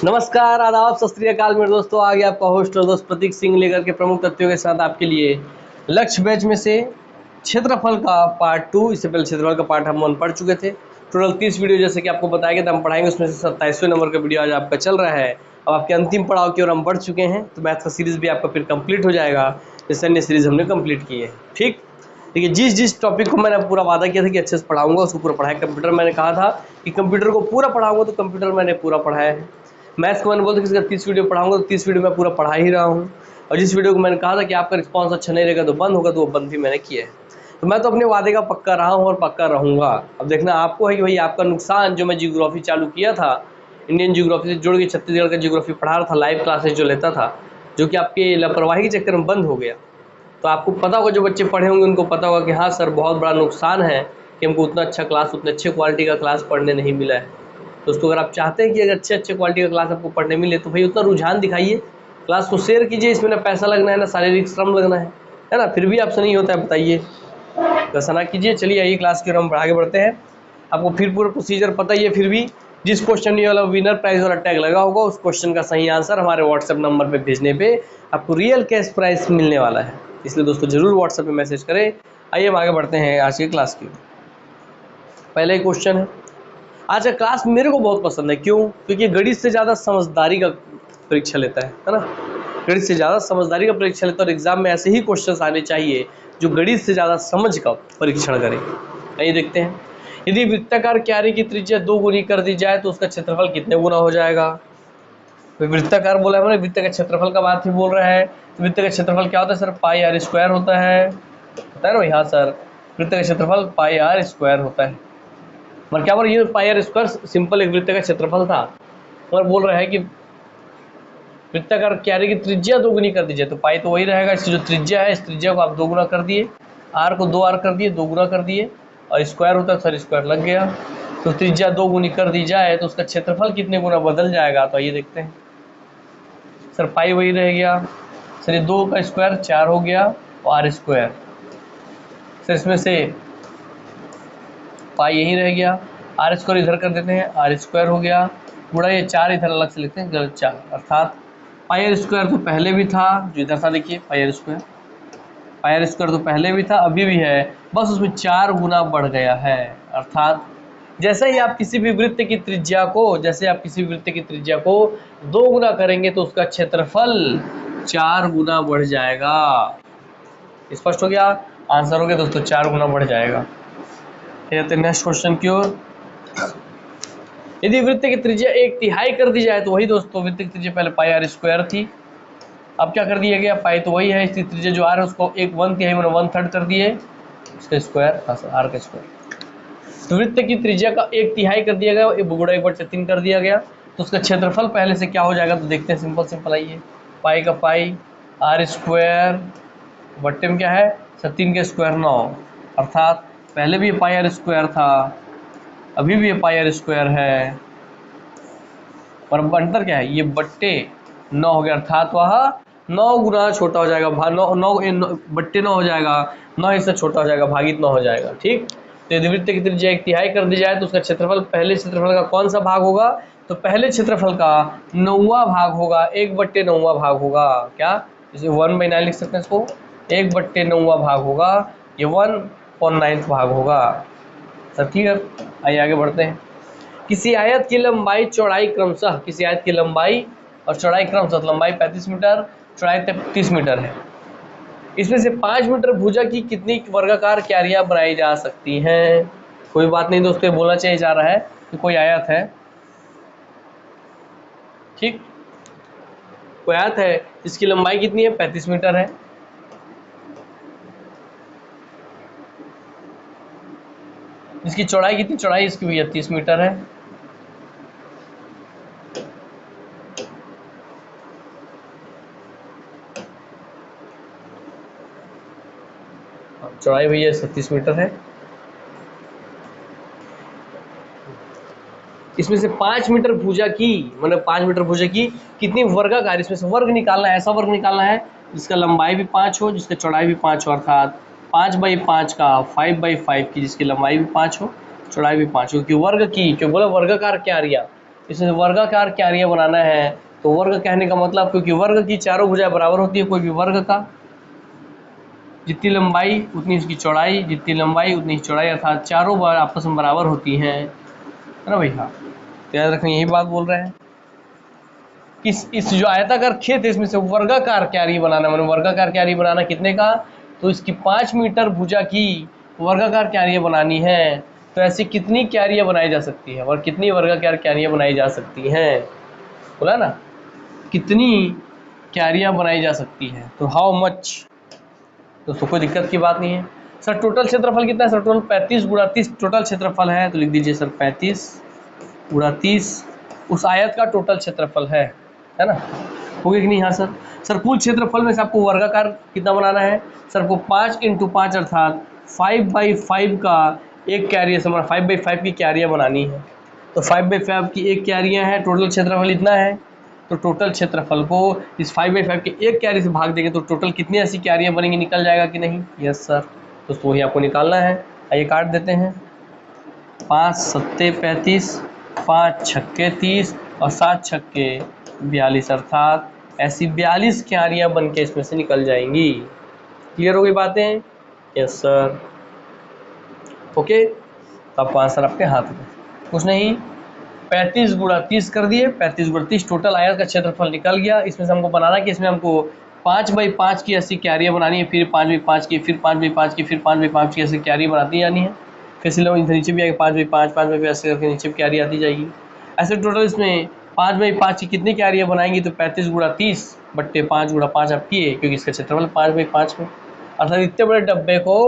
नमस्कार, आदाब, सत श्री अकाल मेरे दोस्तों। आ गया आपका होस्ट और दोस्त प्रतीक सिंह लेकर के प्रमुख तथ्यों के साथ आपके लिए लक्ष्य बैच में से क्षेत्रफल का पार्ट 2। इससे पहले क्षेत्रफल का पार्ट हम 1 पढ़ चुके थे। टोटल 30 वीडियो जैसे कि आपको बताया गया था हम पढ़ाएंगे, उसमें से 27वें नंबर का वीडियो आज आपका चल रहा है। अब आपके अंतिम पड़ाव की ओर हम बढ़ चुके हैं, तो मैथ का सीरीज़ भी आपका फिर कंप्लीट हो जाएगा, जैसे अन्य सीरीज़ हमने कंप्लीट की है। ठीक, देखिए जिस टॉपिक को मैंने पूरा वादा किया था कि अच्छे से पढ़ाऊंगा उसको पूरा पढ़ाया। कंप्यूटर मैंने कहा था कि कंप्यूटर को पूरा पढ़ाऊंगा, तो कंप्यूटर मैंने पूरा पढ़ाया है। मैथ्स को मैंने बोलता कि इसका 30 वीडियो पढ़ाऊंगा, तो 30 वीडियो मैं पूरा पढ़ा ही रहा हूँ। और जिस वीडियो को मैंने कहा था कि आपका रिस्पांस अच्छा नहीं रहेगा तो बंद होगा, तो वो बंद भी मैंने किया है। तो मैं तो अपने वादे का पक्का रहा हूँ और पक्का रहूँगा। अब देखना आपको है कि भाई आपका नुकसान, जो मैं जियोग्राफी चालू किया था, इंडियन जियोग्राफी से जुड़ के छत्तीसगढ़ का जियोग्राफी पढ़ा रहा था, लाइव क्लासेज जो लेता था, जो कि आपके लापरवाही के चक्कर में बंद हो गया। तो आपको पता होगा, जो बच्चे पढ़े होंगे उनको पता होगा कि हाँ सर, बहुत बड़ा नुकसान है कि हमको उतना अच्छा क्लास, उतने अच्छे क्वालिटी का क्लास पढ़ने नहीं मिला है। दोस्तों, अगर आप चाहते हैं कि अगर अच्छे क्वालिटी का क्लास आपको पढ़ने मिले, तो भाई उतना रुझान दिखाइए, क्लास को शेयर कीजिए। इसमें ना पैसा लगना है, ना शारीरिक श्रम लगना है ना। फिर भी आपसे नहीं होता है, बताइए, वैसा ना कीजिए। चलिए आइए क्लास की ओर हम आगे बढ़ते हैं। आपको फिर पूरा प्रोसीजर पता ही है। फिर भी जिस क्वेश्चन में वाला विनर प्राइज वाला टैग लगा होगा, उस क्वेश्चन का सही आंसर हमारे व्हाट्सएप नंबर पे भेजने पे आपको रियल कैश प्राइज मिलने वाला है। इसलिए दोस्तों जरूर व्हाट्सएप पे मैसेज करें। आइए हम आगे बढ़ते हैं आज की क्लास की। पहला ही क्वेश्चन है। आज का क्लास मेरे को बहुत पसंद है। क्यों? क्योंकि गणित से ज़्यादा समझदारी का परीक्षा लेता है ना। गणित से ज़्यादा समझदारी का परीक्षा लेता है, और एग्जाम में ऐसे ही क्वेश्चन आने चाहिए जो गणित से ज़्यादा समझ का परीक्षण करें। आइए देखते हैं। यदि वृत्ताकार क्यारी की त्रिज्या 2 गुनी कर दी जाए तो उसका क्षेत्रफल कितने गुना हो जाएगा? वृत्ताकार बोला है, वृत्त का क्षेत्रफल का बात ही बोल रहा है। तो वृत्त का क्षेत्रफल क्या होता है सर? पाई आर स्क्वायर होता है ना भाई? हाँ सर, वृत्त का क्षेत्रफल पाई आर स्क्वायर होता है। मगर क्या बोल रही है? पाई आर स्क्वायर सिंपल एक वृत्त का क्षेत्रफल था, मगर बोल रहा है कि वृत्ताकार क्यारी की त्रिज्या 2 गुनी कर दीजिए। तो पाई तो वही रहेगा, इसकी जो त्रिज्या है, इस त्रिज्या को आप 2 गुना कर दिए, आर को 2 आर कर दिए, 2 गुना कर दिए, और स्क्वायर होता है सर, स्क्वायर लग गया। तो त्रिज्या 2 गुनी कर दी जाए तो उसका क्षेत्रफल कितने गुना बदल जाएगा? तो आइए देखते हैं। सर पाई वही रह गया सर, ये 2 का स्क्वायर 4 हो गया, और आर स्क्वायर सर, इसमें से पाई यही रह गया, आर स्क्वायर इधर कर देते हैं, आर स्क्वायर हो गया, गुणा ये 4 इधर अलग से लिखते हैं, गलत 4, अर्थात पाई आर स्क्वायर तो पहले भी था, जो इधर था देखिए पाई आर स्क्वायर तो पहले भी था, अभी भी है, बस उसमें 4 गुना बढ़ गया है। अर्थात जैसे ही आप किसी भी वृत्त की त्रिज्या को 2 गुना करेंगे तो उसका क्षेत्रफल 4 गुना बढ़ जाएगा। स्पष्ट हो गया? आंसर हो गया दोस्तों, 4 गुना बढ़ जाएगा। नेक्स्ट क्वेश्चन की ओर। यदि वृत्त की त्रिज्या 1/3 कर दी जाए, तो वही दोस्तों वृत्त की त्रिज्या पहले पाई आर स्क्वायर थी, अब क्या कर दिया गया? पाई तो वही है, इसकी त्रिज्या जो आर है उसको 1/3 मैंने 1/3 कर दिए, इसका स्क्वायर आर का स्क्वायर। तो वृत्त की त्रिज्या का 1/3 कर दिया गया, गुणा 1/3 कर दिया गया, तो उसका क्षेत्रफल पहले से क्या हो जाएगा? तो देखते हैं, सिंपल आइए। पाई का पाई, आर स्क्वायर बट्टे में क्या है सर? 3 के स्क्वायर 9, अर्थात पहले भी पाई आर स्क्वायर था, अभी भी पाई आर स्क्वायर है, और अंतर क्या है? ये बट्टे 9 हो गया, अर्थात वह 9 गुना छोटा हो जाएगा, 9 बट्टे 9 हो जाएगा, 9 इससे छोटा हो जाएगा, भागित 9 हो जाएगा। ठीक, तो यदि वृत्त की त्रिज्या 1/3 कर दी जाए तो उसका क्षेत्रफल पहले क्षेत्रफल का कौन सा भाग होगा? तो पहले क्षेत्रफल का 9वां भाग होगा, 1/9वां भाग होगा। क्या? इसे 1/9 लिख सकते हैं, इसको 1/9वां भाग होगा, ये 1/9 भाग होगा। सर ठीक है, आइए आगे बढ़ते हैं। किसी आयत की लंबाई चौड़ाई क्रमशः, किसी आयत की लंबाई और चौड़ाई क्रमशः, लंबाई 35 मीटर, चौड़ाई 30 मीटर है। इसमें से 5 मीटर भुजा की कितनी वर्गाकार क्यारियां बनाई जा सकती हैं? कोई बात नहीं दोस्तों, ये बोलना चाहिए जा रहा है कि कोई आयत है, ठीक, कोई आयत है इसकी लंबाई कितनी है? 35 मीटर है। इसकी चौड़ाई कितनी? चौड़ाई इसकी भी 30 मीटर है। चौड़ाई भैया 36 मीटर है। इसमें से 5 मीटर भुजा की, मतलब 5 मीटर भुजा की कितनी वर्गाकार, इसमें से वर्ग निकालना है, ऐसा वर्ग निकालना है जिसका लंबाई भी 5 हो, जिसका चौड़ाई भी 5 हो, अर्थात 5/5 का 5/5 की, जिसकी लंबाई भी 5 हो, चौड़ाई भी 5 हो, कि वर्ग की, क्यों बोला वर्गाकार क्यारियां, इसमें वर्गाकार क्यारियाँ बनाना है, तो वर्ग कहने का मतलब, क्योंकि वर्ग की चारों भुजाएं बराबर होती है, कोई भी वर्ग का जितनी लंबाई उतनी इसकी चौड़ाई, जितनी लंबाई उतनी ही चौड़ाई, अर्थात चारों बार आपस में बराबर होती हैं, है ना भैया। तो याद रखना, यही बात बोल रहे हैं। इस जो आयताकार खेत है इसमें से वर्गाकार क्यारी बनाना, मतलब वर्गाकार क्यारी बनाना कितने का, तो इसकी 5 मीटर भुजा की वर्गाकार क्यारियाँ बनानी है। तो ऐसी कितनी क्यारियाँ बनाई जा सकती है, और कितनी वर्गाकार क्यारियाँ बनाई जा सकती हैं, बोला ना, कितनी क्यारियाँ बनाई जा सकती हैं, तो हाउ मच। तो कोई दिक्कत की बात नहीं है। सर टोटल क्षेत्रफल कितना है, सर टोटल 35 गुणा 30 टोटल क्षेत्रफल है, तो लिख दीजिए सर 35 गुणा 30 उस आयत का टोटल क्षेत्रफल है ना। हो गया कि नहीं। हाँ सर। सर कुल क्षेत्रफल में से आपको वर्गाकार कितना बनाना है, सर को 5 × 5 अर्थात 5/5 का एक क्यारियाँ से 5/5 की क्यारियाँ बनानी है। तो 5/5 की एक क्यारियाँ हैं, टोटल क्षेत्रफल इतना है, तो टोटल क्षेत्रफल को इस 5/5 के एक क्यारी से भाग देंगे तो टोटल कितनी ऐसी क्यारियाँ बनेंगी, निकल जाएगा कि नहीं। Yes sir. तो वही आपको निकालना है। आइए काट देते हैं। 5 7 35, 5 छक्के 30 और 7 छक्के 42, अर्थात ऐसी 42 क्यारियाँ बन के इसमें से निकल जाएंगी। क्लियर हो गई बातें। Yes sir. ओके, तो आपको आंसर आपके हाथ में, कुछ नहीं। 35 × 30 कर दिए, 35 × 30 टोटल आयत का क्षेत्रफल निकल गया। इसमें से हमको बनाना कि इसमें हमको 5/5 की ऐसी क्यारियाँ बनानी है, फिर 5/5 की, फिर 5/5 की, फिर 5/5 की ऐसी क्यारी बनाती जानी है। फिर से लोग नीचे भी आएगी 5/5 5/5 ऐसे करके नीचे क्यारी आती जाएगी। ऐसे टोटल इसमें 5/5 की कितनी क्यारियाँ बनाएंगी, तो 35 × 30 बट्टे 5 × 5 आप किए, क्योंकि इसका क्षेत्रफल 5/5 में, अर्थात इतने बड़े डब्बे को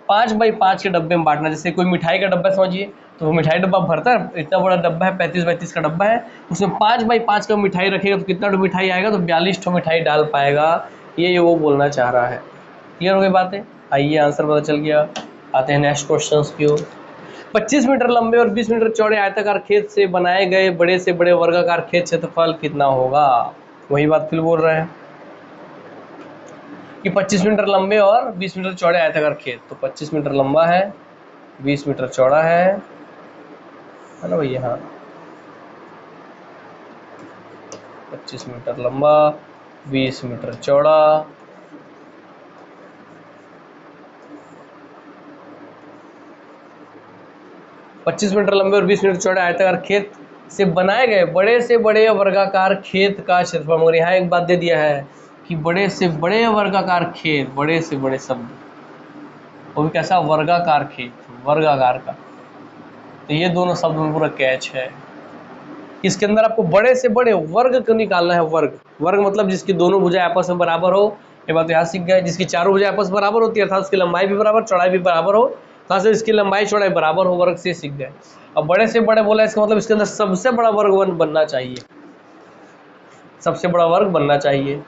5/5 के डब्बे में बांटना। जैसे कोई मिठाई का डब्बा समझिए, तो मिठाई डब्बा भरता है, इतना बड़ा डब्बा है, 35/35 का डब्बा है, उसमें 5/5 का मिठाई रखेगा तो कितना मिठाई आएगा, तो 42 ठो मिठाई डाल पाएगा। ये वो बोलना चाह रहा है। क्लियर हो गई बातें। आइए आंसर पता चल गया। आते हैं नेक्स्ट क्वेश्चन की ओर। 25 मीटर लंबे और 20 मीटर चौड़े आयताकार खेत से बनाए गए बड़े से बड़े वर्गाकार खेत क्षेत्रफल कितना होगा। वही बात फिर बोल रहे हैं कि 25 मीटर लंबे और 20 मीटर चौड़े आयताकार खेत, तो 25 मीटर लंबा है, 20 मीटर चौड़ा है ना भैया। हाँ, 25 मीटर लंबा, 20 मीटर चौड़ा, पच्चीस मीटर लंबे और 20 मीटर चौड़े आयताकार खेत से बनाए गए बड़े से बड़े वर्गाकार खेत का क्षेत्रफल। मगर यहाँ एक बात दे दिया है कि बड़े से बड़े वर्गाकार खेत, बड़े से बड़े शब्द, वो भी कैसा, वर्गाकार खेत, वर्गाकार का, तो ये दोनों शब्द में पूरा कैच है। इसके अंदर आपको बड़े से बड़े वर्ग को निकालना है। वर्ग, वर्ग मतलब जिसकी दोनों भुजाएं आपस में बराबर हो, ये बात यहाँ सीख गए। जिसकी चारों भुजाएं आपस में बराबर होती है, अर्थात उसकी लंबाई भी बराबर, चौड़ाई भी बराबर हो, खास इसकी लंबाई चौड़ाई बराबर हो, वर्ग से सीख गए। अब बड़े से बड़े बोला, इसका मतलब इसके अंदर सबसे बड़ा वर्ग बनना चाहिए, सबसे बड़ा वर्ग बनना चाहिए।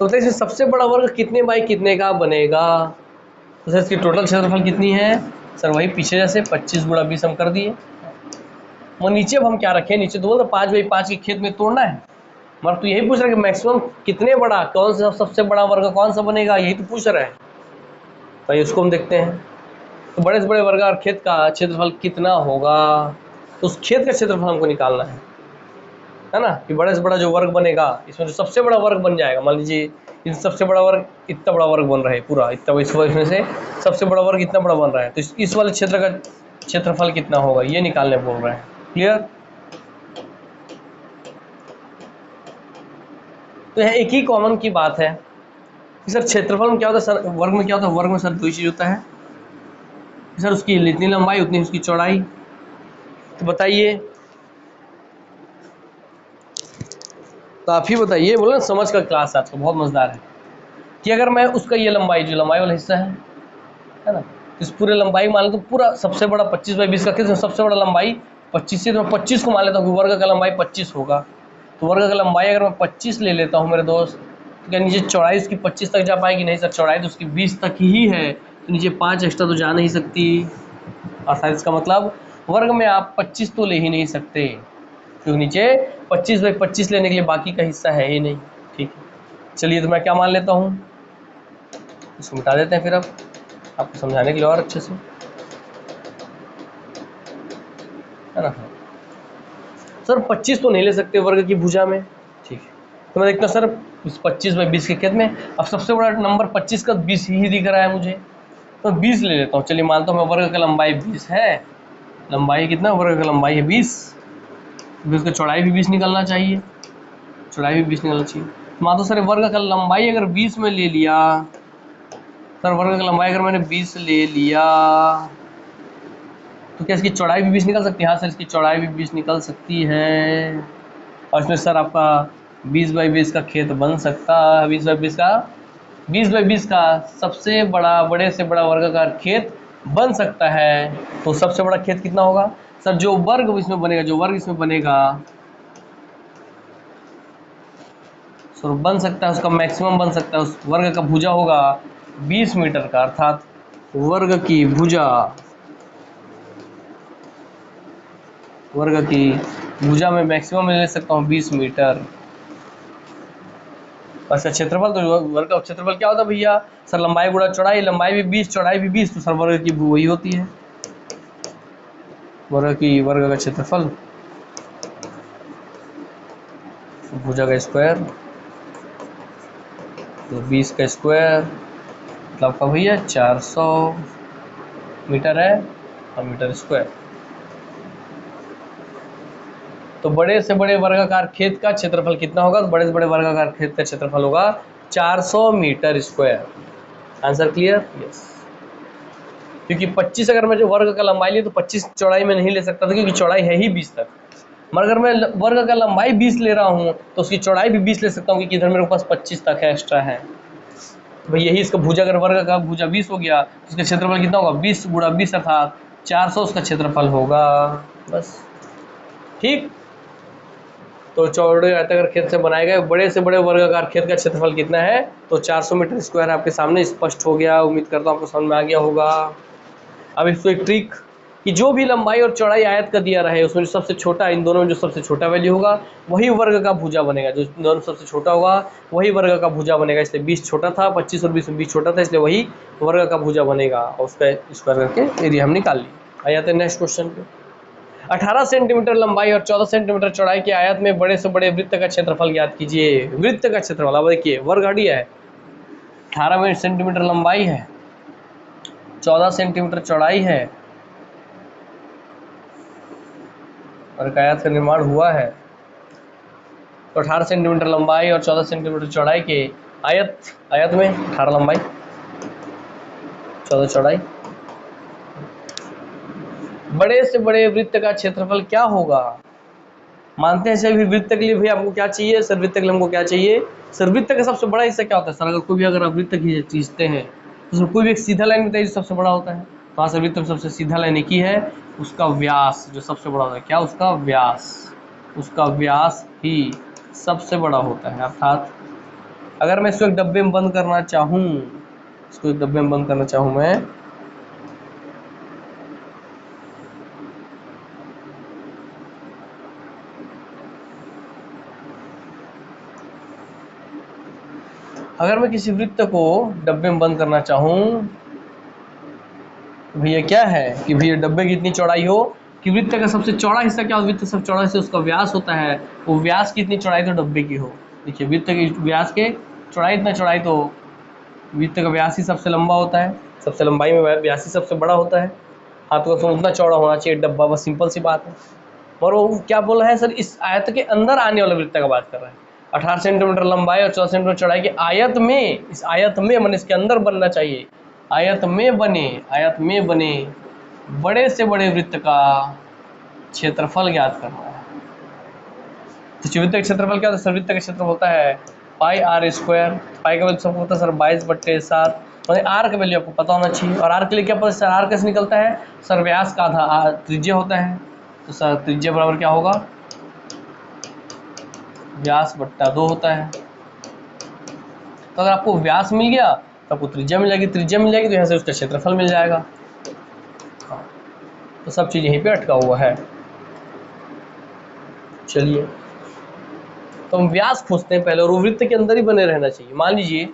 तो इसमें सबसे बड़ा वर्ग कितने बाई कितने का बनेगा, तो सर इसकी टोटल क्षेत्रफल कितनी है, सर वही पीछे जैसे 25 × 20 हम कर दिए। वो नीचे अब हम क्या रखें, नीचे तो बोलते 5/5 के खेत में तोड़ना है, मगर तो यही पूछ रहा है कि मैक्सिमम कितने बड़ा, कौन सा सबसे बड़ा वर्ग कौन सा बनेगा, यही तो पूछ रहा है। तो इसको हम देखते हैं। तो बड़े से बड़े वर्ग और खेत का क्षेत्रफल कितना होगा, तो उस खेत का क्षेत्रफल हमको निकालना है ना, कि बड़े से बड़ा जो वर्ग बनेगा, इसमें जो सबसे बड़ा वर्ग बन जाएगा, मान लीजिए इस सबसे बड़ा वर्ग, इतना बड़ा वर्ग बन रहा है पूरा, इतना, इस वर्ग में से सबसे बड़ा वर्ग इतना बड़ा बन रहा है, तो इस वाले क्षेत्र का क्षेत्रफल कितना होगा, ये निकालने बोल रहे हैं। क्लियर। तो यह एक ही कॉमन की बात है कि सर क्षेत्रफल में क्या होता है, सर वर्ग में क्या होता है, वर्ग में सर दो ही चीज होता है, सर उसकी जितनी लंबाई उतनी उसकी चौड़ाई। तो बताइए, तो आप ही बताइए, बोले समझ का क्लास आज का बहुत मजेदार है, कि अगर मैं उसका ये लंबाई, जो लंबाई वाला हिस्सा है ना, इस पूरे लंबाई मान लो, तो पूरा सबसे बड़ा 25/20 का खेत, सबसे बड़ा लंबाई 25 से, तो मैं 25 को मान लेता हूँ, वर्ग का लंबाई 25 होगा। तो वर्ग का लंबाई अगर मैं 25 ले लेता हूँ मेरे दोस्त, तो क्या नीचे चौड़ाई उसकी 25 तक जा पाएगी, नहीं सर, चौड़ाई तो उसकी 20 तक ही है, तो नीचे 5 एक्स्ट्रा तो जा नहीं सकती। अर्थात इसका मतलब वर्ग में आप 25 तो ले ही नहीं सकते, क्योंकि नीचे 25/25 लेने के लिए बाकी का हिस्सा है ही नहीं। ठीक है, चलिए, तो मैं क्या मान लेता हूँ, इसको मिटा देते हैं फिर अब आपको समझाने के लिए और अच्छे से, है ना। सर 25 तो नहीं ले सकते वर्ग की भुजा में, ठीक है। तो मैं देखता हूँ सर इस 25 बाई 20 के खेत में अब सबसे बड़ा नंबर 25 का 20 ही दिख रहा है मुझे, तो 20 ले लेता हूँ। चलिए मानता हूँ मैं वर्ग का लंबाई 20 है, लंबाई कितना, वर्ग का लंबाई है 20, उसका चौड़ाई भी 20 निकलना चाहिए, चौड़ाई भी 20 निकलना चाहिए। मानता हूँ सर वर्ग का लंबाई अगर 20 में ले लिया, सर वर्ग का लंबाई अगर मैंने 20 ले लिया तो क्या इसकी चौड़ाई भी 20 निकल सकती है? हाँ सर इसकी चौड़ाई भी 20 निकल सकती है, और इसमें सर आपका 20 बाई 20 का खेत बन सकता है, 20 बाई 20 का सबसे बड़ा, बड़े से बड़ा वर्गाकार खेत बन सकता है। तो सबसे बड़ा खेत कितना होगा सर? जो वर्ग इसमें बनेगा, जो वर्ग इसमें बनेगा सर बन सकता है, उसका मैक्सिमम बन सकता है, उस वर्ग का भुजा होगा 20 मीटर का, अर्थात वर्ग की भुजा में मैक्सिमम ले सकता हूँ 20 मीटर। अच्छा क्षेत्रफल, तो वर्ग का क्षेत्रफल क्या होता है भैया? सर लंबाई गुणा चौड़ाई, लंबाई भी 20 चौड़ाई भी 20, तो सर वर्ग की वही होती है, वर्ग का क्षेत्रफल भुजा का स्क्वायर, तो 20 का स्क्वायर मतलब आपका भैया 400 मीटर है और मीटर स्क्वायर। तो बड़े से बड़े वर्गाकार खेत का क्षेत्रफल कितना होगा? तो बड़े से बड़े वर्गाकार खेत का क्षेत्रफल होगा 400 metre square. Answer clear? Yes. क्योंकि 25 अगर मैं जो वर्ग का लंबाई ली तो 25 चौड़ाई में नहीं ले सकता था, क्योंकि चौड़ाई है ही 20 तक। मगर अगर मैं वर्ग का लंबाई 20 ले रहा हूँ तो उसकी चौड़ाई भी 20 ले सकता हूँ, क्योंकि इधर मेरे पास 25 तक है, एक्स्ट्रा है। तो भाई यही इसका भुजा, अगर वर्ग का भुजा 20 हो गया तो इसका क्षेत्रफल कितना होगा? 20 गुणा 20 अर्थात 400 उसका क्षेत्रफल होगा, बस। ठीक। तो चौड़े आयताकार खेत से बनाए गए बड़े से बड़े वर्गाकार खेत का क्षेत्रफल कितना है? तो 400 मीटर स्क्वायर आपके सामने स्पष्ट हो गया। उम्मीद करता हूँ आपको समझ में आ गया होगा। अब इसको एक ट्रिक कि जो भी लंबाई और चौड़ाई आयत का दिया रहे उसमें जो सबसे छोटा, इन दोनों में जो सबसे छोटा वैल्यू होगा वही वर्ग का भुजा बनेगा, जो दोनों सबसे छोटा होगा वही वर्ग का भुजा बनेगा। इसलिए 20 छोटा था, 25 और 20 में 20 छोटा था, इसलिए वही वर्ग का भुजा बनेगा, और उसका स्क्वायर करके एरिया हम निकाल ली। आ जाते हैं नेक्स्ट क्वेश्चन पे। 18 सेंटीमीटर लंबाई और 14 सेंटीमीटर चौड़ाई के आयत में बड़े से बड़े वृत्त का क्षेत्रफल ज्ञात कीजिए। वृत्त का क्षेत्रफल, अब देखिए वर्ग हटिया है, 18 सेंटीमीटर लंबाई है, 14 सेंटीमीटर चौड़ाई है और एक आयत का निर्माण हुआ है। तो 18 सेंटीमीटर लंबाई और 14 सेंटीमीटर चौड़ाई के आयत में 18 लंबाई 14 चौड़ाई, बड़े से बड़े वृत्त का क्षेत्रफल क्या होगा? मानते हैं सर वृत्त के लिए भी आपको क्या चाहिए? सर वृत्त के लिए हमको क्या चाहिए? सर वृत्त का सबसे बड़ा हिस्सा क्या होता है? सर अगर कोई भी अगर आप वृत्त खींचते हैं तो उसमें कोई भी एक सीधा लाइन बताइए जो सबसे बड़ा होता है। तो हाँ सर वृत्त में सबसे सीधा लाइन एक ही है, उसका व्यास जो सबसे बड़ा होता है। क्या? उसका व्यास ही सबसे बड़ा होता है। अर्थात अगर मैं इसको एक डब्बे में बंद करना चाहूँ, मैं अगर मैं किसी वृत्त को डब्बे में बंद करना चाहूँ, भैया क्या है कि भैया डब्बे की इतनी चौड़ाई हो कि वृत्त का सबसे चौड़ा हिस्सा क्या हो? वृत्त सबसे चौड़ा हिस्सा उसका व्यास होता है, वो व्यास की इतनी चौड़ाई तो डब्बे की हो। देखिए वृत्त की व्यास के चौड़ाई, इतना चौड़ाई तो वृत्त का व्यास ही सबसे लंबा होता है, सबसे लंबाई में व्यास ही सबसे बड़ा होता है। हाथों का उतना चौड़ा होना चाहिए डब्बा, बस सिंपल सी बात है। और वो क्या बोल रहा है सर? इस आयत के अंदर आने वाले वृत्त का बात कर रहा है। 18 सेंटीमीटर लंबाई और 14 सेंटीमीटर चौड़ाई के आयत में, इस आयत में मैंने इसके अंदर बनना चाहिए, आयत में बने बड़े से बड़े वृत्त का क्षेत्रफल ज्ञात करना है। तो वृत्त का क्षेत्रफल क्या होता है सर? वृत्त का क्षेत्रफल होता है पाई आर स्क्वायर। पाई का वैल्यू सबको होता है सर 22/7, मतलब आर का वैल्यू आपको पता होना चाहिए। और आर के लिए क्या पता सर? आर कैसे निकलता है सर? व्यास का आधा त्रिज्या होता है, तो सर त्रिज्या बराबर क्या होगा? व्यास बट्टा 2 होता है। तो अगर आपको व्यास मिल गया तो आपको त्रिज्या मिल जाएगी, त्रिज्या मिल जाएगी तो यहाँ से उसका क्षेत्रफल मिल जाएगा। तो सब चीज़ यहीं पे अटका हुआ है। चलिए तो हम व्यास खोजते हैं पहले, और वो वृत्त के अंदर ही बने रहना चाहिए। मान लीजिए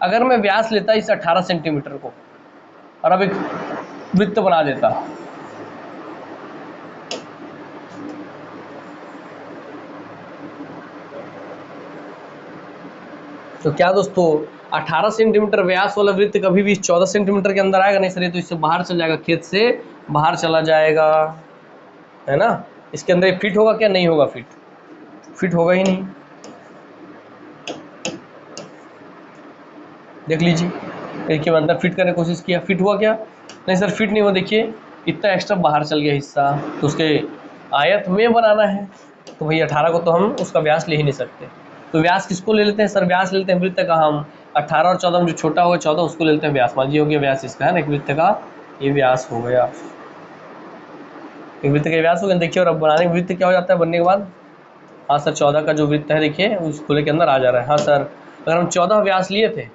अगर मैं व्यास लेता इस 18 सेंटीमीटर को और अब एक वृत्त बना देता, तो क्या दोस्तों 18 सेंटीमीटर व्यास वाला वृत्त कभी भी 14 सेंटीमीटर के अंदर आएगा नहीं सर, ये तो इससे बाहर चल जाएगा, खेत से बाहर चला जाएगा, है ना। इसके अंदर ये फिट होगा क्या, नहीं होगा, फिट होगा ही नहीं। देख लीजिए, देखिए अंदर फिट करने की कोशिश किया, फिट हुआ क्या, नहीं सर फिट नहीं हुआ। देखिए इतना एक्स्ट्रा बाहर चल गया हिस्सा, तो उसके आयत में बनाना है, तो भाई 18 को तो हम उसका व्यास ले ही नहीं सकते। तो व्यास किसको ले लेते हैं सर, व्यास ले लेते हैं वृत्त का हम 18 और 14 में जो छोटा होगा 14 उसको ले लेते हैं व्यास। मान लीजिए हो गया व्यास इसका, है ना, एक वृत्त का ये व्यास हो गया, एक वृत्त का व्यास हो गया। देखिए और अब बनाने वृत्त क्या हो जाता है बनने के बाद, हाँ सर 14 का जो वृत्त है देखिए उस खुले के अंदर आ जा रहा है। हाँ सर अगर हम 14 व्यास लिए थे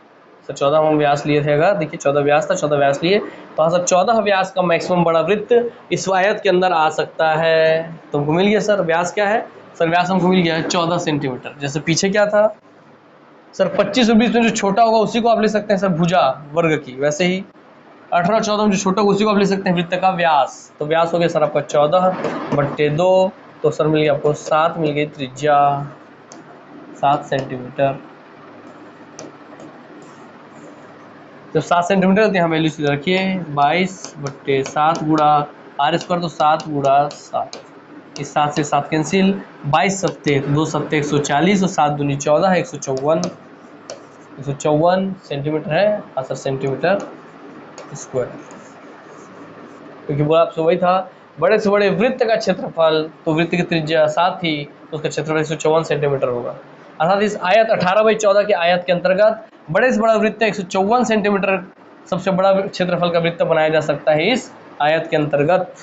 सर, 14 हम व्यास लिए थे, अगर देखिए 14 व्यास था, 14 व्यास लिए तो हाँ सर 14 व्यास का मैक्सिमम बड़ा वृत्त इस आयत के अंदर आ सकता है। तो हमको मिल गया सर व्यास क्या है, सर व्यास हमको मिल गया है 14 सेंटीमीटर। जैसे पीछे क्या था सर 25 और 20 में जो छोटा होगा उसी को आप ले सकते हैं सर भुजा वर्ग की, वैसे ही 18 14 में जो छोटा होगा उसी को आप ले सकते हैं वृत्त का व्यास। तो व्यास हो गया सर आपका 14/2, तो सर मिल गया आपको 7, मिल गई त्रिज्या 7 सेंटीमीटर। जब 7 सेंटीमीटर तो यहाँ वैल्यू सीधा रखिए 22/7 गुणा r², तो 7 गुणा 7, इस 7 से 7 कैंसिल, 22 सत्ते 2 सत्ते 140 और 7 दूनी 14 है 154 सेंटीमीटर है। हाँ सर सेंटीमीटर स्क्वायर, क्योंकि बोला आपसे वही था बड़े से बड़े वृत्त का क्षेत्रफल, तो वृत्त की त्रिज्या 7 थी तो उसका क्षेत्रफल 154 सेंटीमीटर होगा। अर्थात इस आयत 18/14 के आयत के अंतर्गत बड़े से बड़ा वृत्त 154 सेंटीमीटर सबसे बड़ा क्षेत्रफल का वृत्त बनाया जा सकता है इस आयत के अंतर्गत।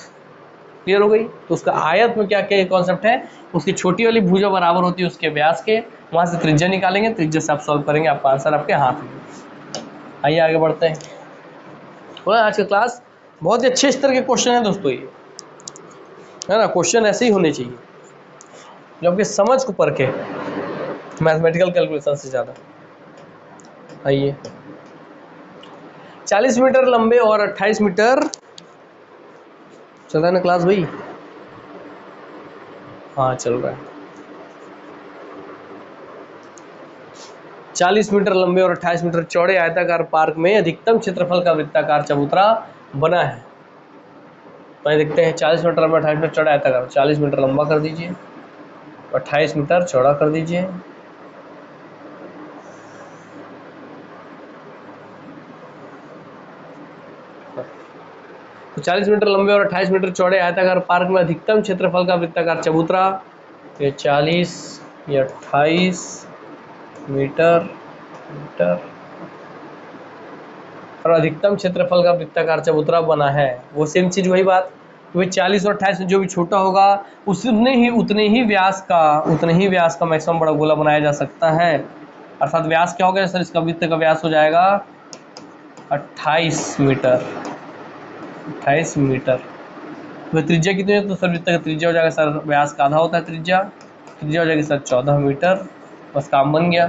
क्लियर हो गई। तो उसका आयत में क्या क्या कॉन्सेप्ट है, उसकी छोटी वाली भुजा बराबर होती है उसके व्यास के, वहां से त्रिज्या निकालेंगे, त्रिज्या से आप सॉल्व करेंगे, आपका आंसर आपके हाथ में। आइए आगे बढ़ते हैं। आज का क्लास बहुत ही अच्छे स्तर के क्वेश्चन है दोस्तों, ये है ना, क्वेश्चन ऐसे ही होने चाहिए जो आपकी समझ को परखे, मैथमेटिकल कैलकुलेशन से ज़्यादा। आइए 40 मीटर लंबे और 28 मीटर चल रहा है ना क्लास भाई, हाँ चल रहा है। 40 मीटर लंबे और 28 मीटर चौड़े आयताकार पार्क में अधिकतम क्षेत्रफल का वृत्ताकार चबूतरा बना है। तो देखते हैं 40 मीटर लंबा 28 मीटर चौड़ा आयताकार, 40 मीटर लंबा कर दीजिए 28 मीटर चौड़ा कर दीजिए। तो 40 मीटर लंबे और 28 मीटर चौड़े आयताकार पार्क में अधिकतम क्षेत्रफल का वृत्ताकार चबूतरा, ये 40 या 28 मीटर और अधिकतम क्षेत्रफल का वृत्ताकार चबूतरा बना है। वो सेम चीज वही बात, वही 40 और 28 में जो भी छोटा होगा उतने ही व्यास का मैक्सिमम बड़ा गोला बनाया जा सकता है। अर्थात व्यास क्या हो गया सर, इसका वृत्त का व्यास हो जाएगा 28 मीटर। तो त्रिज्या कितनी है, तो सर वृत्त का त्रिज्या हो जाएगा सर, व्यास का आधा होता है त्रिज्या हो जाएगी सर 14 मीटर। बस काम बन गया।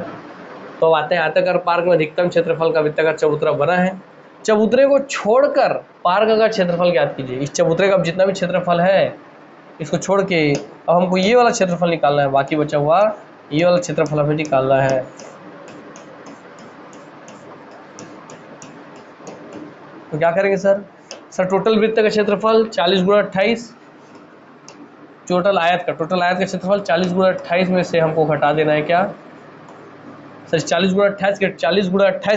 तो आते हैं आयताकार पार्क में अधिकतम क्षेत्रफल का वृत्ताकार चबूतरा बना है। चबूतरे को छोड़कर पार्क का क्षेत्रफल ज्ञात कीजिए। इस चबूतरे का जितना भी क्षेत्रफल है इसको छोड़ के अब हमको ये वाला क्षेत्रफल निकालना है, बाकी बचा हुआ ये वाला क्षेत्रफल हमें निकालना है। तो क्या करेंगे सर, टोटल वृत्त का क्षेत्रफल 40 गुणा 28, टोटल आयत का क्षेत्रफल 40 गुणा 28 में से हमको घटा देना है क्या सर, 40 गुणा 28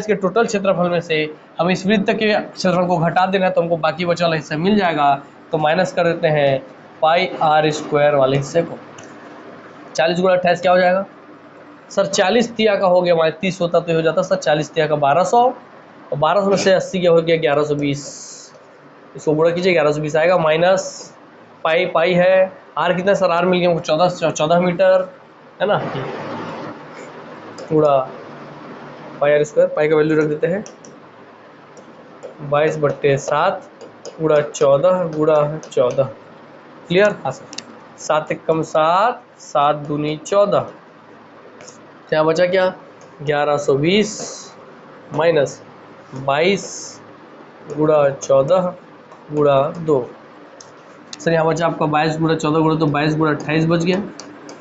के टोटल क्षेत्रफल में से हम इस वृत्त के क्षेत्रफल को घटा देना है, तो हमको बाकी बचा वाला हिस्सा मिल जाएगा। तो माइनस कर देते हैं पाई r² वाले हिस्से को। 40 गुणा 28 क्या हो जाएगा सर, 40 तिया का हो गया, हमारे 30 होता तो हो जाता सर 40 तिया का 1200, और 1200 में से 80 क्या हो गया 1120, इसको गुणा कीजिए 1120 आएगा, माइनस पाई है, r कितना सर, r मिल गया हमको 14 मीटर, है ना, पूरा πr², पाई का वैल्यू रख देते हैं 22/7 पूरा 14 गुणा 14। क्लियर, हाँ सर, 7 एकम 7, 7 दूनी 14, क्या बचा क्या 1120 माइनस 22 गुणा 14 गुणा 2। सर यहाँ बचा आपका 22 गुणा 14 गुणा, तो 22 गुणा 28 बच गया,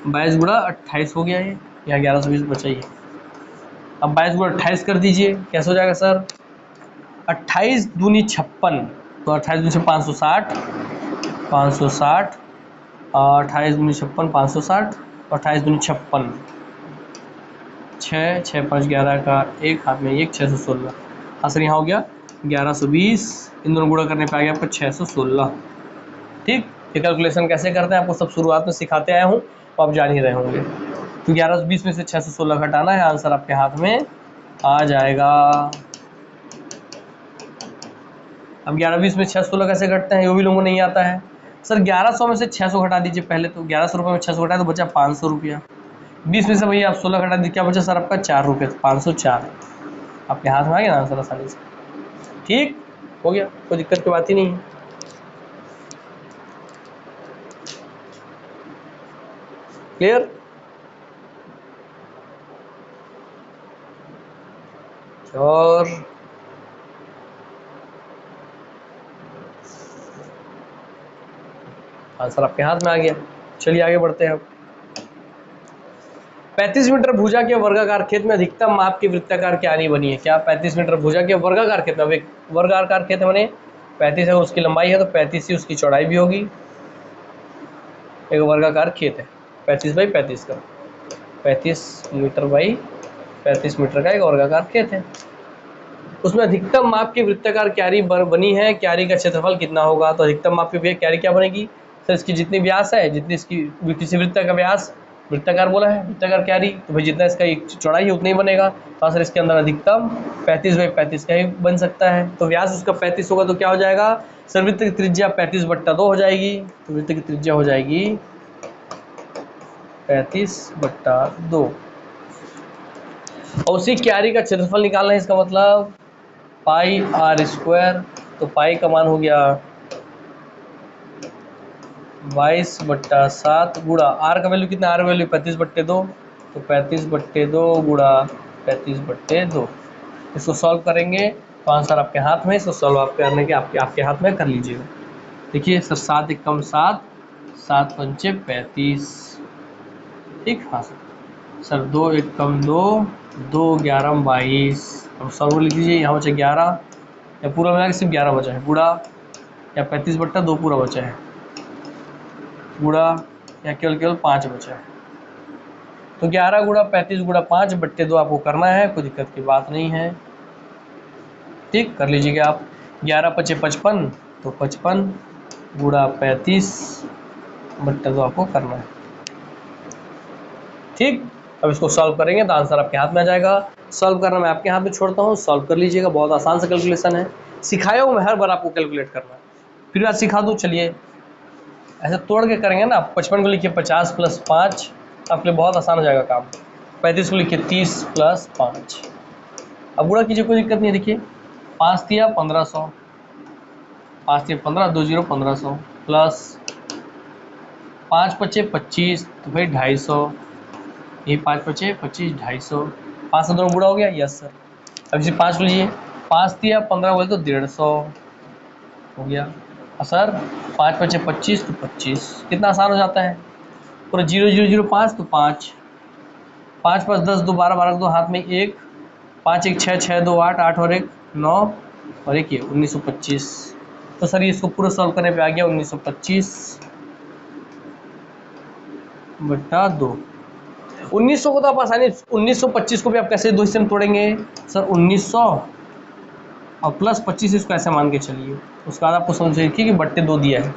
22 गुणा 28 हो गया, ये यहाँ 1120 बचा ही। अब 22 गुणा 28 कर दीजिए, कैसे हो जाएगा सर? 28 दूनी 56, तो 28 दूनी 560, 560 और 28 दूनी 56, 560 और 28 दूनी 56, 6 6 5 11 का एक हाथ में एक, 616। हाँ सर, यहाँ हो गया 1120, इन दोनों गुणा करने पे आ गया आपका 616। ठीक, ये कैलकुलेशन कैसे करते हैं आपको सब शुरुआत में सिखाते आया हूँ, तो आप जान ही रहे होंगे। तो 1120 में से 616 घटाना है, आंसर आपके हाथ में आ जाएगा। अब 1120 में 616 कैसे घटते हैं, ये भी लोगों को नहीं आता है। सर 1100 में से 600 घटा दीजिए पहले, तो 1100 रुपये में 600 घटाए तो बचा 500 रुपया। 20 में से भैया आप 16 घटा दीजिए, क्या बचा सर आपका 4 रुपये, 504 आपके हाथ में आ गया ना आंसर आसानी से। ठीक हो गया, कोई दिक्कत की बात ही नहीं है। क्लियर? और आंसर आपके हाथ में आ गया। चलिए आगे बढ़ते हैं। 35 मीटर भुजा के वर्गाकार खेत में अधिकतम माप की वृत्ताकार क्यारी बनी है। क्या? 35 मीटर भुजा के वर्गाकार खेत में, वर्गाकार खेत बने 35 है, उसकी लंबाई है तो 35 ही उसकी चौड़ाई भी होगी। एक वर्गाकार खेत है 35 बाई 35 का, 35 मीटर बाई 35 मीटर का एक वर्गाकार खेत है। उसमें अधिकतम माप की वृत्ताकार क्यारी बनी है, क्यारी का क्षेत्रफल कितना होगा? तो अधिकतम माप की क्यारी क्या बनेगी सर? इसकी जितनी व्यास है, जितनी इसकी किसी वृत्त का व्यास, वृत्ताकार बोला है वृत्ताकार क्यारी, तो भाई जितना इसका चौड़ाई है उतनी ही बनेगा। तो सर इसके अंदर अधिकतम 35 बाई 35 का ही बन सकता है। तो व्यास उसका 35 होगा तो क्या हो जाएगा सर? वृत्त की त्रिज्या 35/2 हो जाएगी। तो वृत्त की त्रिज्या हो जाएगी 35/2। और उसी क्यारी का क्षेत्रफल निकालना है, इसका मतलब पाई आर स्क्वायर। तो पाई का मान हो गया 22/7 गुणा आर का वैल्यू कितना? आर का वैल्यू 35/2, तो 35/2 गुणा 35/2। इसको सॉल्व करेंगे तो आंसर आपके हाथ में। इसको सॉल्व आप करने के आपके हाथ में कर लीजिएगा। देखिए सर 7 एकम 7, 7 पंचे 35। ठीक, हाँ सर 2 एकम 2, 2 11 22। अब सॉल्व लिख लीजिए, यहाँ बचा 11, या पूरा मिला के सिर्फ 11 बचा है, गुणा या 35/2 पूरा बचा है, गुणा या केवल 5 बचा है। तो 11 गुणा 35 गुणा 5/2 आपको करना है, कोई दिक्कत की बात नहीं है। ठीक, कर लीजिएगा आप। 11 पचे 55, तो 55 गुणा 35/2 आपको करना है। ठीक, अब इसको सॉल्व करेंगे तो आंसर आपके हाथ में आ जाएगा। सॉल्व करना मैं आपके हाथ में छोड़ता हूँ, सॉल्व कर लीजिएगा। बहुत आसान सा कैलकुलेशन है, सिखाया हूँ मैं, हर बार आपको कैलकुलेट करना है। फिर आज सिखा दूँ, चलिए ऐसे तोड़ के करेंगे ना। 55 को लिखिए 50 + 5, आपके लिए बहुत आसान हो जाएगा काम। 35 को लिखिए 30 + 5। अब गुणा कीजिए, कोई दिक्कत नहीं है। देखिए 5 तिया 1500, 5 तिया 15, 2 0 1500, प्लस 5 पचे 25, तो भाई 250, ये 5 पचे 25, 250, 5 से दोनों गुणा हो गया। Yes sir. अब इसे 5 को लीजिए, 5 तिया 15 बोले तो 150 हो गया। और सर 5 पचे 25, तो 25, कितना आसान हो जाता है। पूरा 0 0 0 5, तो 5, 5 5 10, 2 12, 12 2 हाथ में 1, 5 1 6 6 2 8, 8 और 1 9 और 1 ये 1925। तो सर ये इसको पूरा सॉल्व करने पे आ गया 1925/2। 1900 को तो आप आसानी, 1925 को भी आप कैसे दो हिस्से में तोड़ेंगे सर? 1900 और प्लस 25 इसको ऐसे मान के चलिए। उसके बाद आपको समझ रखिए कि बट्टे 2 दिया है।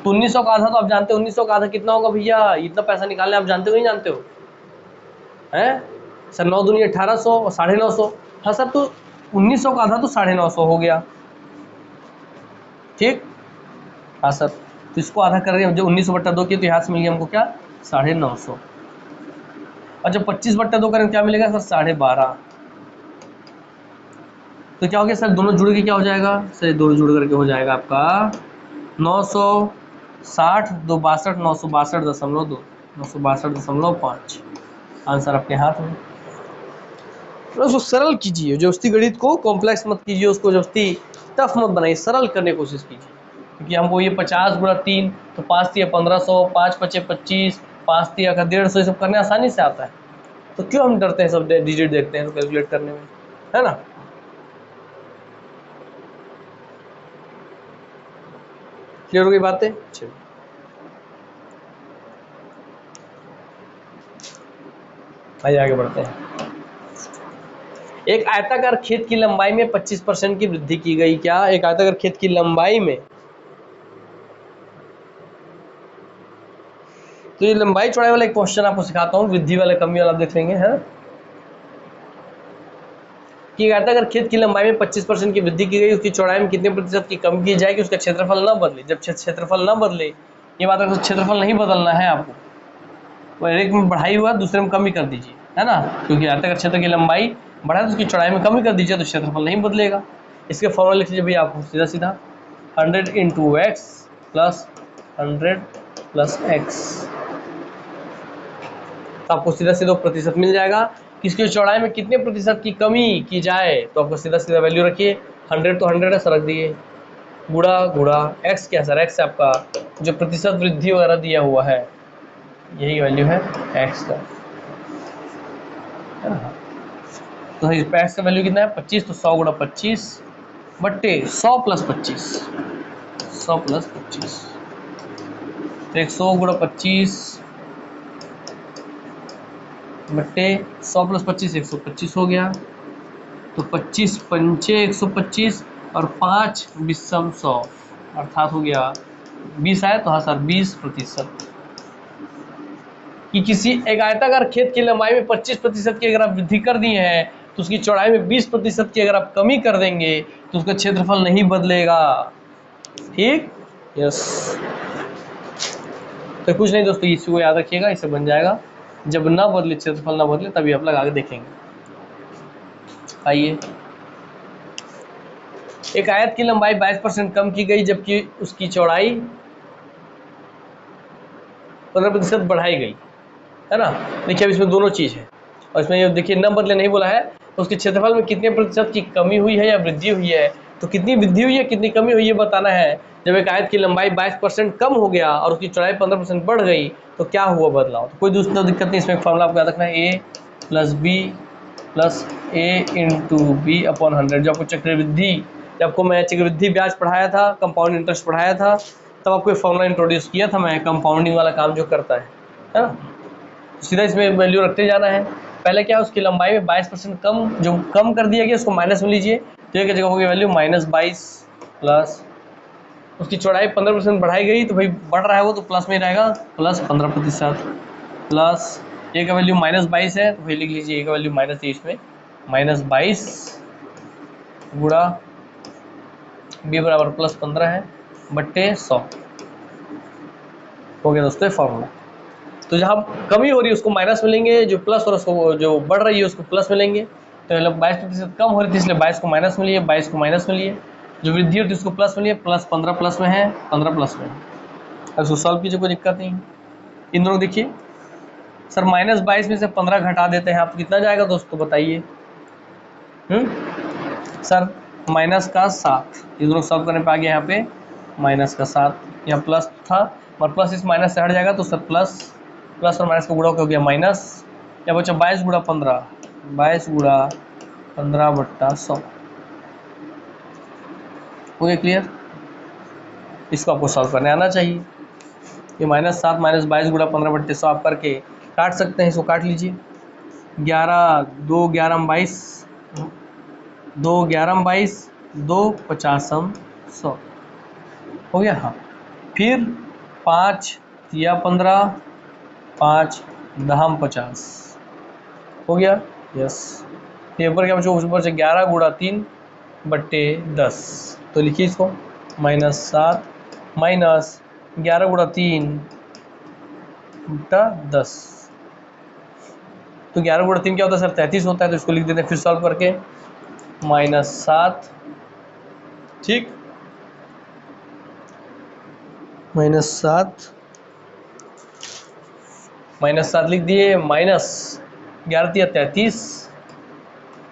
तो 1900 का आधा तो आप जानते हो, 1900 का आधा कितना होगा भैया? इतना पैसा निकालने आप जानते हो नहीं जानते हो हैं सर? 9 दूनी 1800 और 950। हाँ सर, तो 1900 का आधा तो 950 हो गया। ठीक, हाँ सर, तो इसको आधा कर रहे हैं जो 1900/2 की, तो यहाँ से मिल गया हमको क्या? 950। और जब 25/2 करें क्या मिलेगा सर? 12.5। तो क्या हो गया सर? दोनों जुड़ के क्या हो जाएगा सर? दोनों जुड़ करके हो जाएगा आपका 960, 2 62, 962.2, 962.5। आंसर आपके हाथ में। उसको सरल कीजिए, जबरदस्ती गणित को कॉम्प्लेक्स मत कीजिए, उसको जबरदस्ती टफ मत बनाइए, सरल करने की कोशिश कीजिए। क्योंकि हमको ये 50 गुणा 3, तो 5 तिया 1500, 5 पचे 25, 5 तिया का 150, ये सब करने आसानी से आता है। तो क्यों हम डरते हैं सब डिजिट देखते हैं तो कैलकुलेट करने में, है ना। क्लियर हो गई बातें। चलिए आइए आगे बढ़ते हैं। एक आयताकार खेत की लंबाई में 25% की वृद्धि की गई। क्या? एक आयताकार खेत की लंबाई में, तो ये लंबाई चौड़ाई वाला एक क्वेश्चन आपको सिखाता हूँ, वृद्धि वाला कमी वाला आप देख लेंगे, है कि अगर खेत की लंबाई में 25% की वृद्धि की गई, उसकी चौड़ाई में कितने प्रतिशत की कमी की जाएगी, उसका क्षेत्रफल न बदले। जब क्षेत्रफल न बदले, ये बात है, तो क्षेत्रफल नहीं बदलना है आपको, तो एक में बढ़ाई हुआ दूसरे में कमी कर दीजिए, है ना, क्योंकि अगर क्षेत्र की लंबाई बढ़ा तो उसकी चौड़ाई में कमी कर दीजिए तो क्षेत्रफल नहीं बदलेगा। इसके फॉर्मूला लिख लीजिए भैया आप सीधा सीधा, 100 × x प्लस 100 प्लस x, तो आपको सीधा सीधा प्रतिशत मिल जाएगा। किसकी चौड़ाई में कितने प्रतिशत की कमी की जाए, तो आपको सीधा सीधा वैल्यू रखिए, 100 तो 100 है, सर रख दिए, गुड़ा गुड़ा x क्या सर, x आपका जो प्रतिशत वृद्धि वगैरह दिया हुआ है, यही वैल्यू है x का, है ना। तो x का वैल्यू कितना है 25, तो 100 × 25 बट्टे 100 + 25, 100 + 25, तो 100 × 25 बट्टे 100 + 25 125 हो गया, तो 25 पंचे 125 और 5 विषम 100, अर्थात हो गया 20 आया, तो हाँ सर 20%। कि किसी एक आयताकार खेत की लंबाई में 25% की अगर आप वृद्धि कर दिए हैं, तो उसकी चौड़ाई में 20% की अगर आप कमी कर देंगे तो उसका क्षेत्रफल नहीं बदलेगा। ठीक, यस। तो कुछ नहीं दोस्तों, इसी को याद रखिएगा, इससे बन जाएगा। जब ना बदले, क्षेत्रफल ना बदले, तभी आप लोग आगे देखेंगे। आइए, एक आयत की लंबाई 22% कम की गई, जबकि उसकी चौड़ाई 15% बढ़ाई गई, है ना। देखिए अब इसमें दोनों चीज़ है, और इसमें ये देखिए न बदले नहीं बोला है, तो उसके क्षेत्रफल में कितने प्रतिशत की कमी हुई है या वृद्धि हुई है, तो कितनी वृद्धि हुई है कितनी कमी हुई है बताना है। जब एक आयत की लंबाई 22% कम हो गया और उसकी चौड़ाई 15% बढ़ गई, तो क्या हुआ बदलाव। तो कोई दूसरा दिक्कत नहीं, इसमें फॉर्मूला आपको याद रखना है, a + b + a × b / 100। जो आपको चक्रवृद्धि, जब आपको मैं चक्रवृद्धि ब्याज पढ़ाया था, कंपाउंड इंटरेस्ट पढ़ाया था, तब आपको एक फॉर्मूला इंट्रोड्यूस किया था मैं, कंपाउंडिंग वाला काम जो करता है ना। सीधा इसमें वैल्यू रखते जाना है। पहले क्या, उसकी लंबाई में 22% कम, जो कम कर दिया गया उसको माइनस में लीजिए, तो एक जगह होगी वैल्यू -22 प्लस उसकी चौड़ाई 15% बढ़ाई गई, तो भाई बढ़ रहा है वो तो प्लस में ही रहेगा, प्लस 15% प्लस ए का वैल्यू -22 है, तो भाई लिख लीजिए ए का वैल्यू -23 में -22 गुणा b बराबर +15 है बट्टे 100 हो गया दोस्तों फॉर्मूला। तो जहाँ कमी हो रही है उसको माइनस मिलेंगे, जो प्लस और उसको जो बढ़ रही है उसको प्लस मिलेंगे। तो मतलब 22% कम हो रही थी इसलिए 22 को माइनस में लिए, 22 को माइनस में लिए, जो वृद्धि होती है उसको प्लस में लिए, प्लस 15 प्लस में है, 15 प्लस में है। अब इसको सॉल्व कीजिए, कोई दिक्कत नहीं। इन दोनों देखिए सर, -22 में से 15 घटा देते हैं आप, तो कितना जाएगा दोस्तों बताइए। सर -7, इन दोनों सॉल्व करने पे आ गया यहाँ पे -7, यहाँ प्लस था और प्लस इस माइनस से हट जाएगा, तो सर प्लस और माइनस का गुणा हो गया माइनस, या बच्चा 22 × 15, 22 × 15 बट्टा 100 हो गया क्लियर। इसको आपको सॉल्व करने आना चाहिए। ये -7 -22 × 15 बट्टे 100 आप करके काट सकते हैं, इसको काट लीजिए। 11 2 11 22 2 11 22 2 50 100 हो गया। हाँ, फिर 5 या 15 5 10 50 हो गया, यस। ऊपर क्या बचा, ऊपर से 11 × 3 बट्टे 10, तो लिखिए इसको -7 माइनस 11 × 3 बट्टा 10, तो 11 × 3 क्या होता है सर 33 होता है, तो इसको लिख देते हैं फिर सॉल्व करके -7, ठीक, -7 लिख दिए, -11 × 33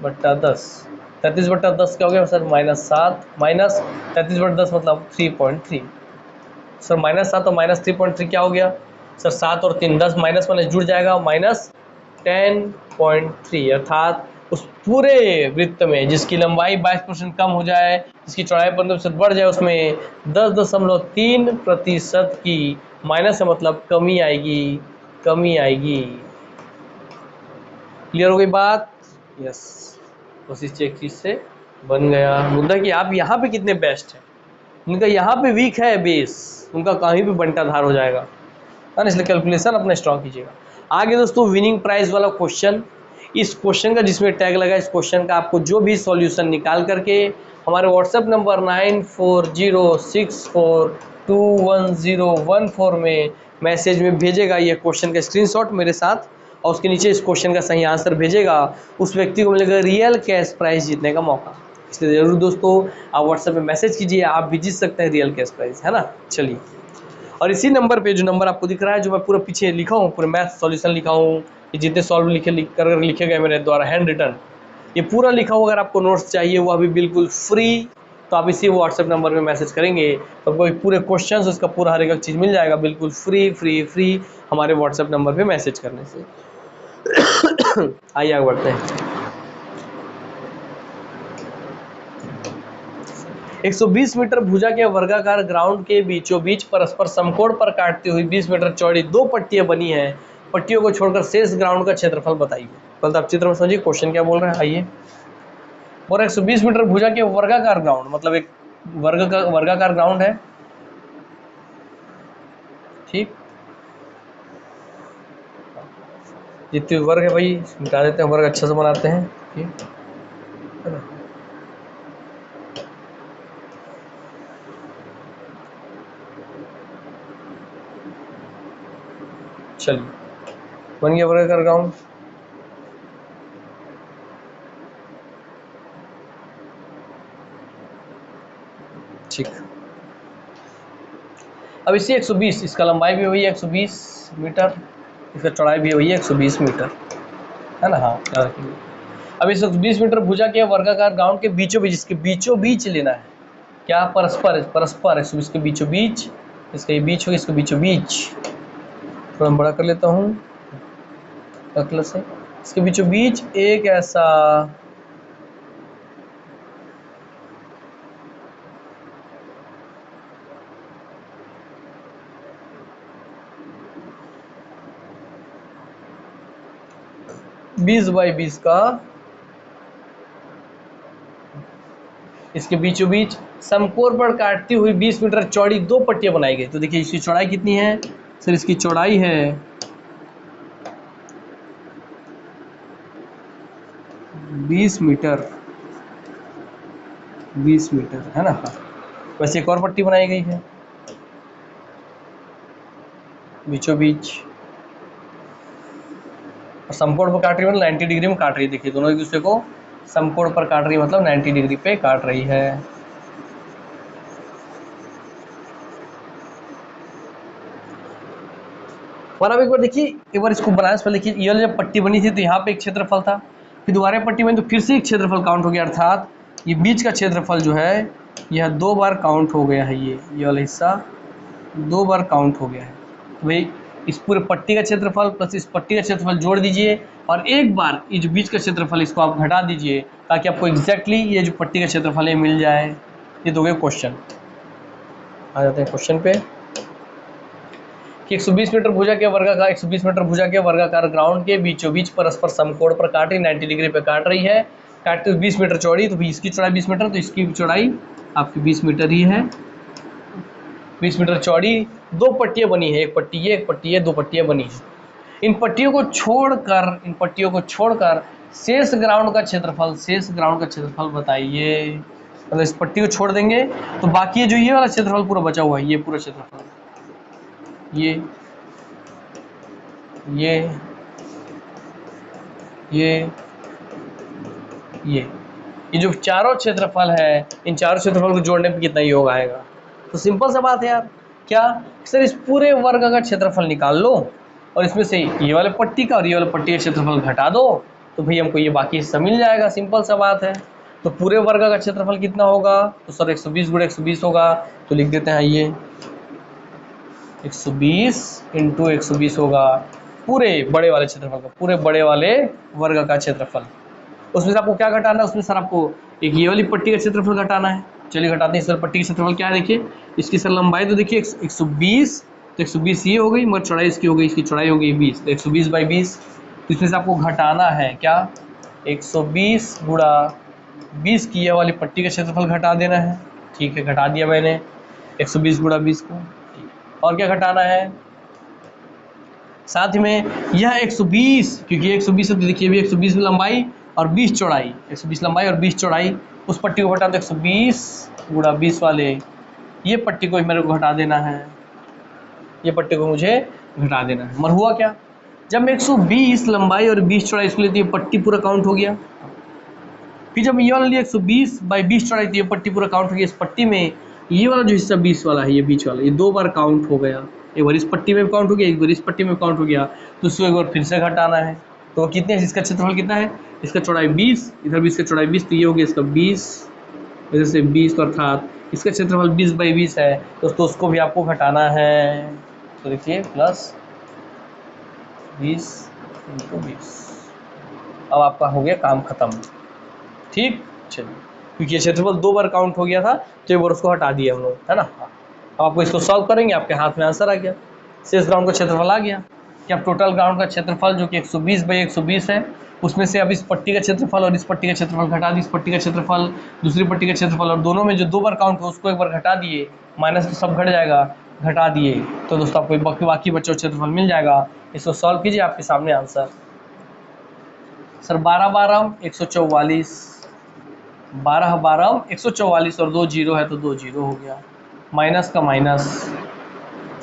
बट्टा 10, 33 बट्टा 10 क्या हो गया सर -7 माइनस 33 बट्टा 10 मतलब 3.3। सर -7 और -3.3 क्या हो गया सर, 7 और 3 10 माइनस जुड़ जाएगा, -10 0.3 अर्थात उस पूरे वृत्त में जिसकी लंबाई 22% कम हो जाए, जिसकी चौड़ाई 15% बढ़ जाए, उसमें 10.3% की माइनस है, मतलब कमी आएगी, कमी आएगी। क्लियर हो गई बात? यस, बस इस एक चीज से बन गया मुद्दा कि आप यहाँ पे कितने बेस्ट हैं। उनका यहाँ पे वीक है बेस, उनका कहीं भी बंटाधार हो जाएगा, है ना, इसलिए कैलकुलेशन अपना स्ट्रॉन्ग कीजिएगा। आगे दोस्तों विनिंग प्राइस वाला क्वेश्चन, इस क्वेश्चन का जिसमें टैग लगा, इस क्वेश्चन का आपको जो भी सॉल्यूशन निकाल करके हमारे व्हाट्सएप नंबर 9406421014 में मैसेज में भेजेगा ये क्वेश्चन का स्क्रीनशॉट मेरे साथ, और उसके नीचे इस क्वेश्चन का सही आंसर भेजेगा, उस व्यक्ति को मिलेगा रियल कैश प्राइस जीतने का मौका। इसलिए जरूर दोस्तों आप व्हाट्सएप में मैसेज कीजिए, आप भी जीत सकते हैं रियल कैश प्राइस, है ना। चलिए, और इसी नंबर पे जो नंबर आपको दिख रहा है, जो मैं पूरा पीछे लिखा हूँ, पूरे मैथ सॉल्यूशन लिखा हूँ, ये जितने सॉल्व लिखे गए मेरे द्वारा हैंड रिटन, ये पूरा लिखा हुआ, अगर आपको नोट्स चाहिए वो अभी बिल्कुल फ्री, तो आप इसी व्हाट्सएप नंबर में मैसेज करेंगे तो आपको पूरे क्वेश्चन उसका पूरा हर एक चीज़ मिल जाएगा, बिल्कुल फ्री फ्री फ्री हमारे व्हाट्सएप नंबर पे मैसेज करने से। आइए आगे बढ़ते हैं। 120 मीटर भुजा के वर्गाकार ग्राउंड के बीचों बीच परस्पर समकोण पर काटती हुई 20 मीटर चौड़ी दो पट्टियां बनी हैं। पट्टियों को छोड़कर शेष ग्राउंड का क्षेत्रफल बताइए। पहले आप चित्र में समझिए क्वेश्चन क्या बोल रहे हैं, आइए। और 120 मीटर भुजा के वर्गाकार ग्राउंड, मतलब एक वर्गाकार ग्राउंड है, ठीक, जितने वर्ग है भाई मिटा देते हैं, वर्ग अच्छा से बनाते हैं, ठीक है ना। चलिए, बन गया वर्गाकार ग्राउंड। ठीक, अब इसी 120, इसका लंबाई भी वही है 120 मीटर, इसका चौड़ाई भी वही है 120 मीटर, है ना। हाँ, याद रखिए। अब इस 120 मीटर भुजा के वर्गाकार ग्राउंड के बीचों बीच, इसके बीचों बीच लेना है, क्या, परस्पर, परस्पर, इसके बीचों बीच, इसका ये बीच होगा, इसके बीचों बीच, थोड़ा बड़ा कर लेता हूँ से, इसके बीचों बीच एक ऐसा बीस बाई 20 का, इसके बीचों बीच समकोण पर काटती हुई 20 मीटर चौड़ी दो पट्टियां बनाई गई। तो देखिए इसकी चौड़ाई कितनी है सर, इसकी चौड़ाई है 20 मीटर, 20 मीटर, है ना। वैसे एक और पट्टी बनाई गई है बीचों बीच, और समकोण पर काट रही है, मतलब 90 डिग्री में काट रही है। देखिए दोनों एक दूसरे को समकोण पर काट रही है, मतलब 90 डिग्री पे काट रही है। और अब एक बार देखिए, एक बार इसको बनाने से पहले देखिए, ये जब पट्टी बनी थी तो यहाँ पे एक क्षेत्रफल था, फिर दोबारा पट्टी बनी तो फिर से एक क्षेत्रफल काउंट हो गया, अर्थात ये बीच का क्षेत्रफल जो है यह दो बार काउंट हो गया है, ये वाला हिस्सा दो बार काउंट हो गया है। तो भाई इस पूरे पट्टी का क्षेत्रफल प्लस इस पट्टी का क्षेत्रफल जोड़ दीजिए, और एक बार ये जो बीच का क्षेत्रफल इसको आप घटा दीजिए, ताकि आपको एग्जैक्टली ये जो पट्टी का क्षेत्रफल है मिल जाए। ये तो गए क्वेश्चन। आ जाते हैं क्वेश्चन पे कि 120 मीटर भुजा के वर्गाकार 120 मीटर भुजा के वर्गाकार ग्राउंड के बीचों बीच परस्पर समकोण पर काट रही, 90 डिग्री पे काट रही है, काटते हुए 20 मीटर चौड़ी, तो इसकी चौड़ाई 20 मीटर, तो इसकी चौड़ाई आपकी 20 मीटर ही है। 20 मीटर चौड़ी दो पट्टियां बनी है, एक पट्टी है, एक पट्टी है, दो पट्टियां बनी है। इन पट्टियों को छोड़कर शेष ग्राउंड का क्षेत्रफल बताइए। मतलब इस पट्टी को छोड़ देंगे तो बाकी जो ये वाला क्षेत्रफल पूरा बचा हुआ है, ये पूरा क्षेत्रफल, ये जो चारों क्षेत्रफल है, इन चारों क्षेत्रफल को जोड़ने पे कितना योग आएगा। तो सिंपल सा बात है यार, क्या सर, इस पूरे वर्ग का क्षेत्रफल निकाल लो और इसमें से ये वाले पट्टी का और ये वाले पट्टी का क्षेत्रफल घटा दो, तो भाई हमको ये बाकी हिस्सा मिल जाएगा। सिंपल सा बात है। तो पूरे वर्ग का क्षेत्रफल कितना होगा, तो सर 120 गुणे 120 होगा, तो लिख देते हैं ये 120 × 120 होगा। पूरे बड़े वाले क्षेत्रफल का, पूरे बड़े वाले वर्ग का क्षेत्रफल। उसमें से आपको क्या घटाना है, उसमें सर आपको एक ये वाली पट्टी का क्षेत्रफल घटाना है। चलिए घटाते हैं सर। पट्टी का क्षेत्रफल क्या है देखिए, इसकी सर लंबाई तो देखिए 120, तो 120 ये हो गई, मगर चौड़ाई इसकी हो गई, इसकी चौड़ाई हो गई 20, तो 120/20। तो इसमें से आपको घटाना है क्या, 120 गुणा 20 की ये वाली पट्टी का क्षेत्रफल घटा देना है। ठीक है, घटा दिया मैंने 120 गुणा 20 को। और क्या घटाना है, साथ में यह 120, क्योंकि 120 है तो देखिए भी 120 लंबाई और 20 चौड़ाई, 120 लंबाई और 20 चौड़ाई, उस पट्टी को घटा दो 120 गुणा 20 वाले ये पट्टी को मेरे को घटा देना है, ये पट्टी को मुझे घटा देना है। मगर हुआ क्या, जब मैं 120 लंबाई और 20 चौड़ाई इसको लेती है, पट्टी पूरा काउंट हो गया। फिर जब ये वाला लिया 120/20 चौड़ाई, तो ये पट्टी पूरा काउंट हो गया। इस पट्टी में ये वाला जो हिस्सा 20 वाला है, ये बीच वाला, ये 2 बार काउंट हो गया। एक बार इस पट्टी में काउंट हो गया, एक बार इस पट्टी में काउंट हो गया, तो उसको एक बार फिर से घटाना है। तो कितने, इसका क्षेत्रफल कितना है, इसका चौड़ाई 20, इधर भी इसका चौड़ाई 20, तो ये हो गया इसका 20, इधर से 20, तो अर्थात इसका क्षेत्रफल 20/20 है दोस्तों, उसको भी आपको घटाना है। तो देखिए प्लस 20 × 20। अब आपका हो गया काम खत्म। ठीक, चलिए, क्योंकि ये क्षेत्रफल 2 बार काउंट हो गया था, तो एक बार उसको हटा दिया हम लोग, है ना। अब आपको इसको सॉल्व करेंगे, आपके हाथ में आंसर आ गया, शेष ग्राउंड का क्षेत्रफल आ गया कि अब टोटल ग्राउंड का क्षेत्रफल जो कि 120/120 है, उसमें से अब इस पट्टी का क्षेत्रफल और इस पट्टी का क्षेत्रफल घटा दी, इस पट्टी का क्षेत्रफल, दूसरी पट्टी का क्षेत्रफल, और दोनों में जो 2 बार काउंट हो उसको एक बार घटा दिए, माइनस तो सब घट जाएगा, घटा दिए, तो दोस्तों आपको बाकी बच्चों क्षेत्रफल मिल जाएगा। इसको सॉल्व कीजिए, आपके सामने आंसर। सर 12×12 144, 12×12 144 और 2 जीरो है तो 2 जीरो हो गया, माइनस का माइनस।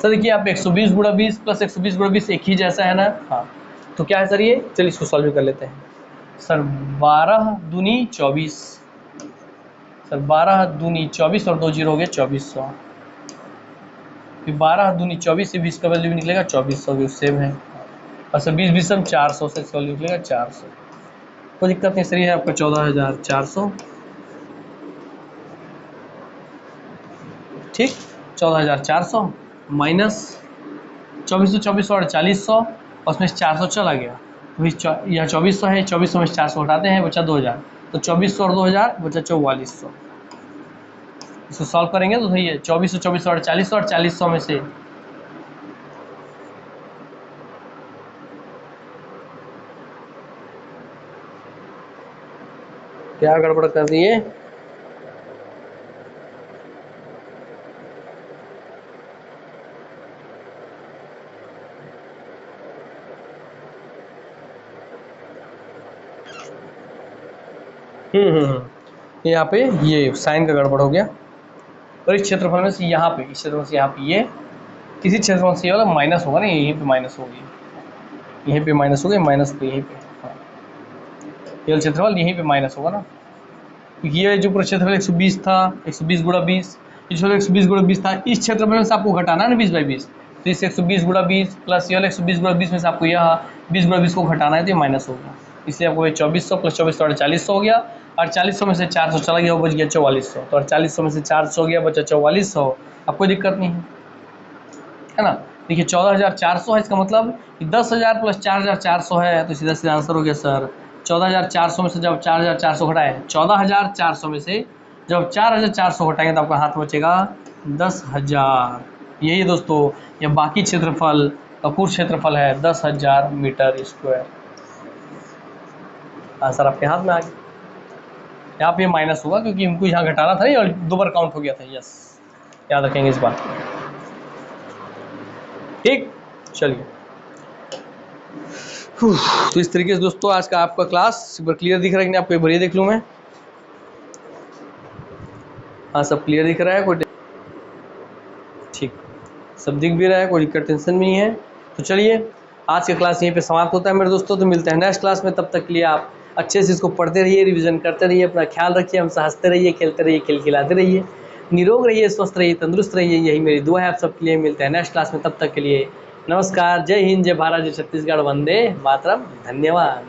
सर देखिए आप 120 × 20 प्लस 120 × 20 एक ही जैसा है ना, हाँ, तो क्या है सर ये, चलिए इसको सॉल्व कर लेते हैं। सर 12 दूनी 24, सर 12 दूनी 24 और 2 जीरो हो गया 2400, फिर 12 दूनी 24 से 20 का वैल्यू भी निकलेगा 2400, सेम है। और सर 20 20 400 से इसका वैल्यू निकलेगा 400, कोई दिक्कत नहीं। सर ये है आपका 14400, ठीक, 14400 माइनस 2400, 2400 और 4000, और उसमें 400 चला गया, तो यह 2400 है, 2400 में 400 हटाते हैं, बचा 2000, तो 2400 और 2000 बचा 4400। इसको सॉल्व करेंगे तो सही है, 2400, 2400 और 4000, और 4000 में से क्या गड़बड़ कर दी है, यहाँ पे ये साइन का गड़बड़ हो गया, और इस क्षेत्रफल में से यहाँ पे, इस क्षेत्रफल से यहाँ पे ये, किसी क्षेत्रफल से ये वाला माइनस होगा ना, यहीं पे माइनस होगी, यहीं पे माइनस हो गया, माइनस पे यहीं पे, हाँ, ये क्षेत्रफल यहीं पे माइनस होगा ना, क्योंकि ये जो पूरा क्षेत्रफल 120 था, 120 × 20, ये जो 120 × 20 था, इस क्षेत्रफल से आपको घटाना है ना 20/20, तो इस 120 × 20 प्लस ये वाला 120 × 20 में से आपको यह 20 × 20 को घटाना है, तो ये माइनस होगा, इसलिए आपको ये 2400 प्लस 2400 4800 हो गया, और 4000 में से 400 चला गया, वो बच गया 4400, तो 4800 में से 400 हो गया, बचा 4400, अब कोई दिक्कत नहीं है ना। देखिए 14400 है, इसका मतलब कि 10000 प्लस 4400 है, तो सीधा सीधा आंसर हो गया सर 14400 में से जब 4400 घटाए, 14400 में से जब 4400 घटाएंगे तो आपका हाथ बचेगा 10000। यही दोस्तों ये बाकी क्षेत्रफल का कुल क्षेत्रफल है 10000 मीटर स्क्वायर। आंसर आपके हाथ में आ गया। यहाँ पे माइनस होगा क्योंकि इनको यहाँ घटाना था और 2 बार काउंट हो गया था, यस, याद रखेंगे इस बात को, ठीक। चलिए, तो इस तरीके से दोस्तों आज का आपका क्लास क्लियर दिख रहा है कि नहीं आपको, एक बार ये देख लूँ मैं, हाँ सब क्लियर दिख रहा है, कोई ठीक, सब दिख भी रहा है, कोई दिक्कत टेंशन भी नहीं है। तो चलिए आज का क्लास यहीं पे समाप्त होता है मेरे दोस्तों, तो मिलते हैं नेक्स्ट क्लास में, तब तक के लिए आप अच्छे से इसको पढ़ते रहिए, रिवीजन करते रहिए, अपना ख्याल रखिए, हमसे हंसते रहिए, खेलते रहिए, खिलखिलाते रहिए, निरोग रहिए, स्वस्थ रहिए, तंदुरुस्त रहिए, यही मेरी दुआ है आप सबके लिए। मिलते हैं नेक्स्ट क्लास में, तब तक के लिए नमस्कार, जय हिंद, जय भारत, जय छत्तीसगढ़, वंदे मातरम, धन्यवाद।